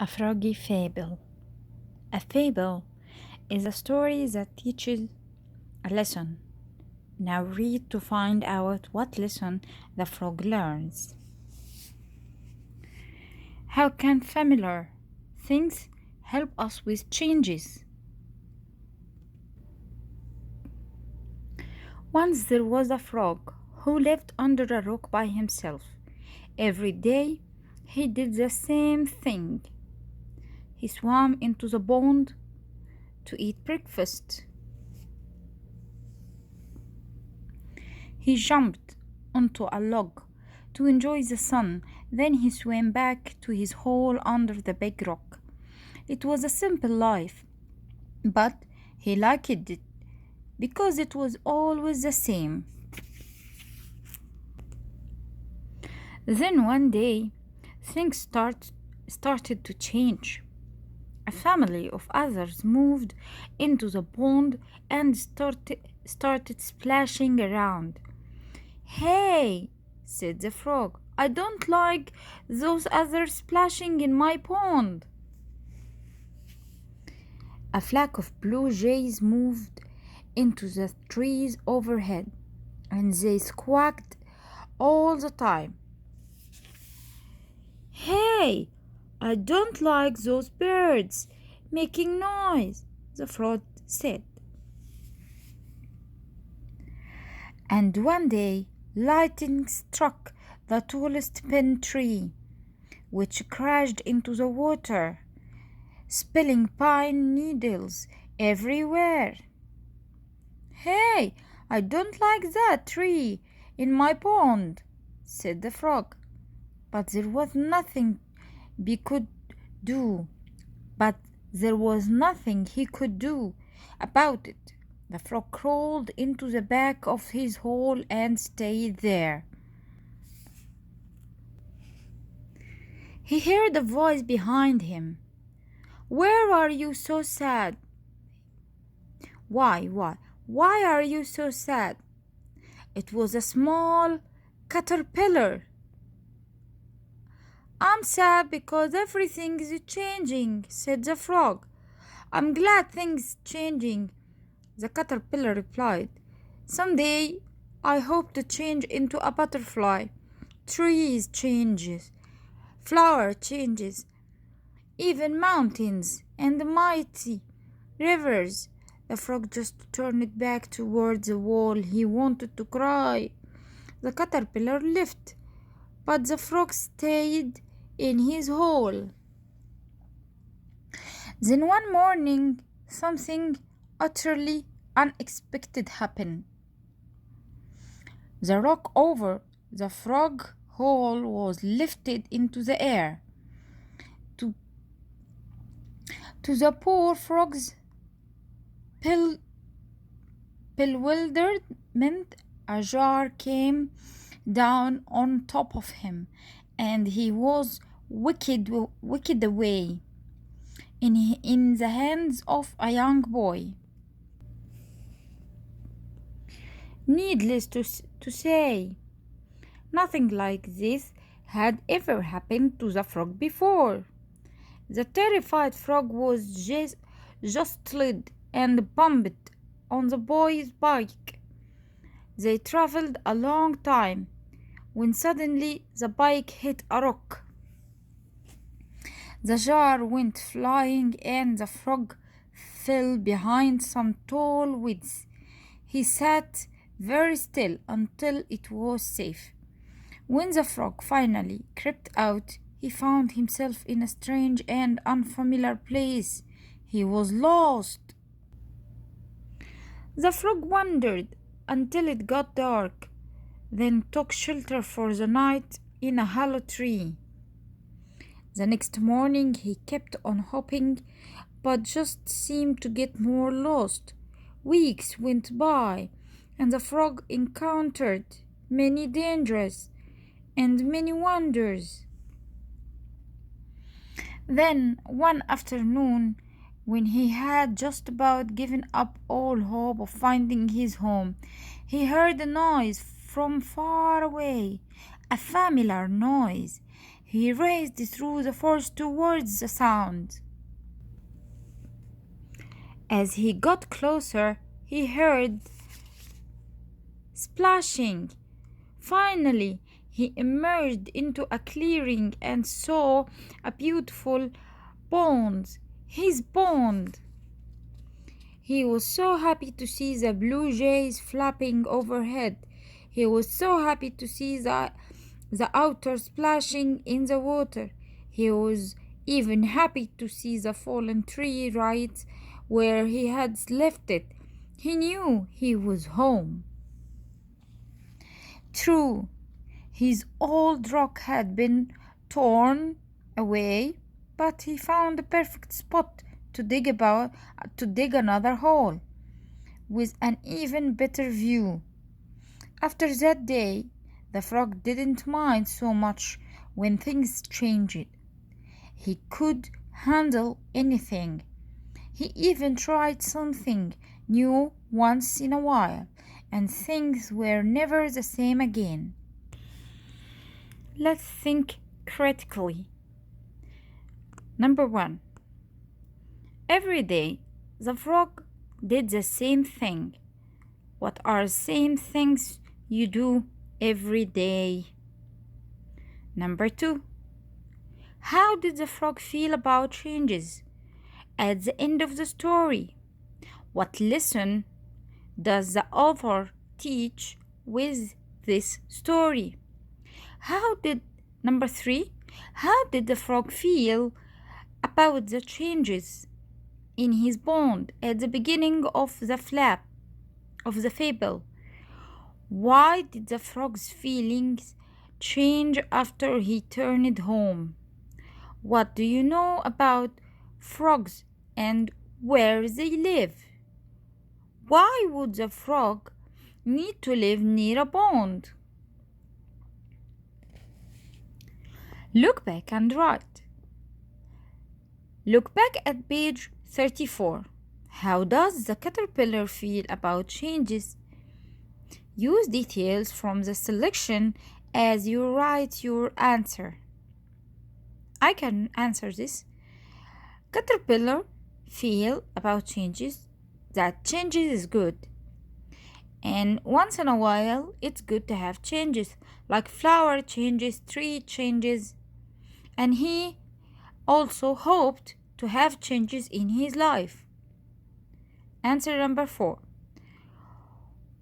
A froggy fable. A fable is a story that teaches a lesson. Now read to find out what lesson the frog learns. How can familiar things help us with changes? Once there was a frog who lived under a rock by himself. Every day he did the same thing. He swam into the pond to eat breakfast. He jumped onto a log to enjoy the sun. Then he swam back to his hole under the big rock. It was a simple life, but he liked it because it was always the same. Then one day, things started to change. A family of others moved into the pond and started splashing around. "Hey," said the frog, "I don't like those others splashing in my pond." A flock of blue jays moved into the trees overhead, and they squawked all the time. "Hey, I don't like those birds making noise," the frog said. And one day, lightning struck the tallest pine tree, which crashed into the water, spilling pine needles everywhere. "Hey, I don't like that tree in my pond," said the frog. But there was nothing he could do about it. The frog crawled into the back of his hole and stayed there. He heard a voice behind him. "Where are you so sad?" Why are you so sad?" It was a small caterpillar. "I'm sad because everything is changing," said the frog. "I'm glad things are changing," the caterpillar replied. "Someday I hope to change into a butterfly. Trees changes, flower changes, even mountains and mighty rivers." The frog just turned back towards the wall. He wanted to cry. The caterpillar left, but the frog stayed in his hole. Then one morning, something utterly unexpected happened. The rock over the frog hole was lifted into the air. To the poor frog's bewilderment, a jar came down on top of him, and he was wicked away in the hands of a young boy. Needless to say, nothing like this had ever happened to the frog before. The terrified frog was jostled and bumped on the boy's bike. They traveled a long time when suddenly the bike hit a rock. The jar went flying and the frog fell behind some tall weeds. He sat very still until it was safe. When the frog finally crept out, he found himself in a strange and unfamiliar place. He was lost. The frog wandered until it got dark, then took shelter for the night in a hollow tree. The next morning he kept on hopping, but just seemed to get more lost. Weeks went by, and the frog encountered many dangers and many wonders. Then one afternoon, when he had just about given up all hope of finding his home, he heard a noise from far away, a familiar noise. He raced through the forest towards the sound. As he got closer, he heard splashing. Finally, he emerged into a clearing and saw a beautiful pond. His pond. He was so happy to see the blue jays flapping overhead. He was so happy to see the otter splashing in the water. He was even happy to see the fallen tree right where he had left it. He knew he was home. True, his old rock had been torn away, but he found a perfect spot to dig another hole with an even better view. After that day, the frog didn't mind so much when things changed. He could handle anything. He even tried something new once in a while, and things were never the same again. Let's think critically. Number 1. Every day, the frog did the same thing. What are the same things you do every day? Number 2. How did the frog feel about changes? At the end of the story, what lesson does the author teach with this story? Number 3, how did the frog feel about the changes in his pond at the beginning of the fable? Why did the frog's feelings change after he returned home? What do you know about frogs and where they live? Why would the frog need to live near a pond? Look back and write. Look back at page 34. How does the caterpillar feel about changes? Use details from the selection as you write your answer. I can answer this. Caterpillar feel about changes that changes is good. And once in a while, it's good to have changes, like flower changes, tree changes. And he also hoped to have changes in his life. Answer number 4.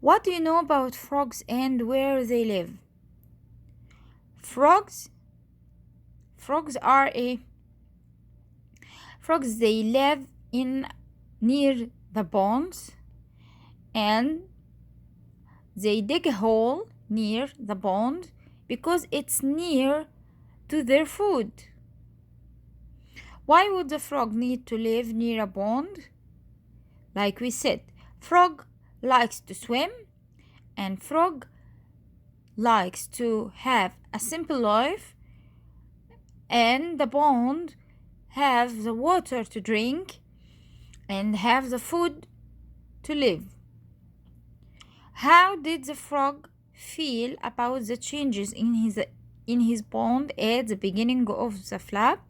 What do you know about frogs and where they live? Frogs they live near the ponds, and they dig a hole near the pond because it's near to their food. Why would the frog need to live near a pond? Like we said, frog likes to swim, and frog likes to have a simple life, and the pond have the water to drink and have the food to live. How did the frog feel about the changes in his pond at the beginning of the flap?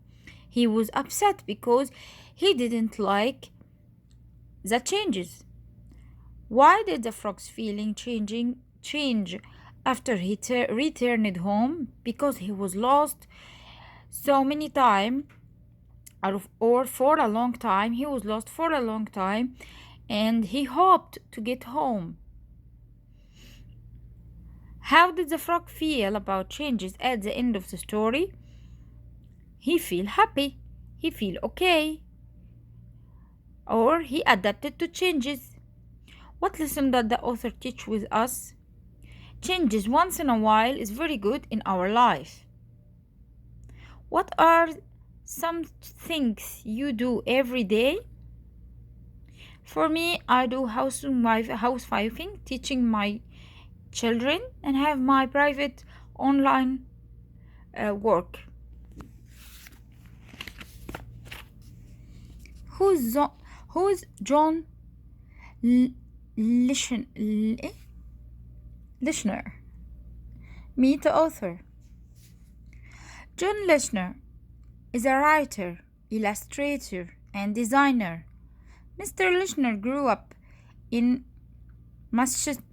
He was upset because he didn't like the changes. Why did the frog's feeling change after he returned home? Because he was lost so many times, or for a long time. He was lost for a long time, and he hoped to get home. How did the frog feel about changes at the end of the story? He feel happy. He feel okay. Or he adapted to changes. What lesson did the author teach with us? Changes once in a while is very good in our life. What are some things you do every day? For me, I do housewifing, teaching my children, and have my private online work. Who's John Lishner? Meet the author. John Lishner is a writer, illustrator, and designer. Mr. Lishner grew up in Massachusetts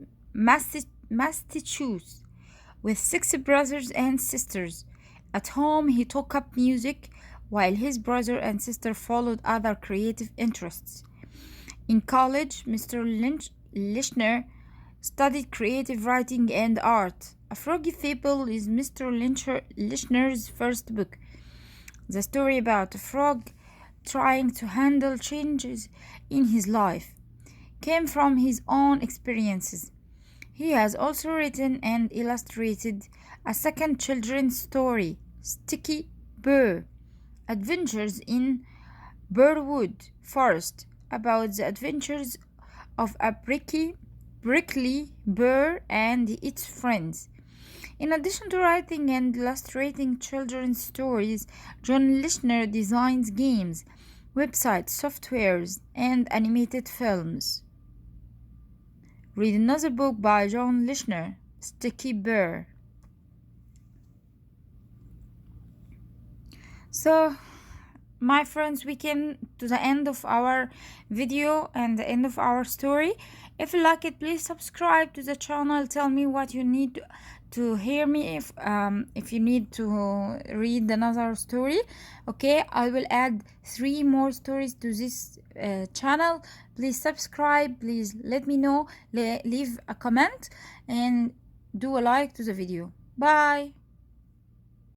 with 6 brothers and sisters. At home, he took up music while his brother and sister followed other creative interests. In college, Mr. Lishner studied creative writing and art. A Froggy Fable is Mr. Lishner's first book. The story about a frog trying to handle changes in his life came from his own experiences. He has also written and illustrated a second children's story, Sticky Burr, Adventures in Burwood Forest, about the adventures of a prickly burr and its friends. In addition to writing and illustrating children's stories, John Lishner designs games, websites, softwares, and animated films. Read another book by John Lishner, Sticky Burr. So, my friends, we came to the end of our video and the end of our story. If you like it, please subscribe to the channel. Tell me what you need to hear me if you need to read another story. Okay, I will add 3 more stories to this channel. Please subscribe. Please let me know. Leave a comment and do a like to the video. Bye.